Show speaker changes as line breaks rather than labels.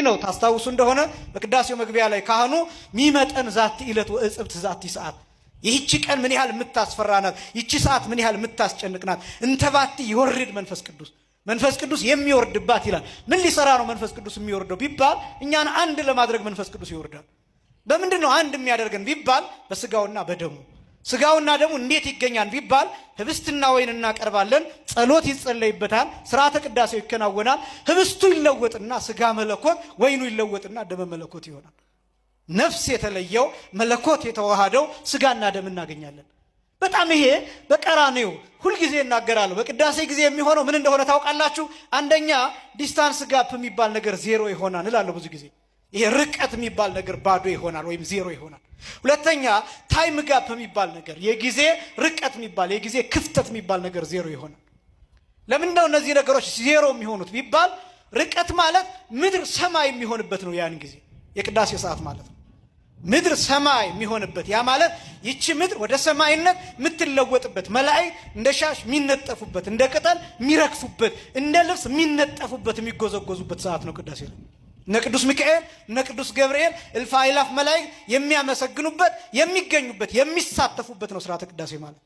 ነው ታስታውሱ እንደሆነ በቅዳሴው መግቢያ ላይ ካህኑ ሚመጠን ዛቲ ዕለት ወእጽብት ዛቲ ሰዓት ይህች ቀን ምን ያህል የምታስፈራናት ይህች ሰዓት ምን ያህል የምታስጨንቅናት እንተባቲ ይወርድ መንፈስ ቅዱስ የሚወርድባት ይላል። ምን ሊሰራ ነው መንፈስ ቅዱስ የሚወርደው ቢባል እኛን አንድ ለማድረግ መንፈስ ቅዱስ ይወርዳል። በምንድነው አንድ የሚያደርገን ቢባል በስጋውና በደሙ። ስጋውና ደሙ እንዴት ይገኛል ቢባል ህብስትና ወይን እናቀርባለን፣ ጸሎት ይጸለይበታል፣ ሥርዓተ ቅዳሴው ይከናወናል። ህብስቱ ይለወጥና ስጋ መለኮት፣ ወይኑ ይለወጥና ደመ መለኮት ይሆናል። ነፍስ የተለየው መለኮት የተዋሃደው ስጋና ደም እናገኛለን። በጣም ይሄ በቀራንዮ ሁልጊዜ እናገራለሁ። በቅዳሴ ጊዜ የሚሆነው ምን እንደሆነ ታውቃላችሁ? አንደኛ ዲስታንስ ጋፕ የሚባል ነገር ዜሮ ይሆናል እላለሁ ብዙ ጊዜ። ይሄ ርቀት የሚባል ነገር ባዶ ይሆናል ወይም ዜሮ ይሆናል። ሁለተኛ ታይም ጋፕ የሚባል ነገር የጊዜ ርቀት የሚባል የጊዜ ክፍተት የሚባል ነገር ዜሮ ይሆናል። ለምንድነው እነዚህ ነገሮች ዜሮ የሚሆኑት ቢባል ርቀት ማለት ምድር ሰማይ የሚሆንበት ነው። ያን ጊዜ የቅዳሴ ሰዓት ማለት ነው። ምድር ሰማይ የሚሆንበት ያ ማለት ይቺ ምድር ወደ ሰማይነት የምትለወጥበት መላእክት እንደ ሻሽ የሚነጠፉበት እንደ ቅጠል የሚረግፉበት እንደ ልብስ የሚነጠፉበት የሚጎዘጎዙበት ሰዓት ነው ቅዳሴ ነው። እነ ቅዱስ ሚካኤል እነ ቅዱስ ገብርኤል እልፍ አእላፍ መላእክት የሚያመሰግኑበት የሚገኙበት የሚሳተፉበት ነው ሥርዓተ ቅዳሴ ማለት።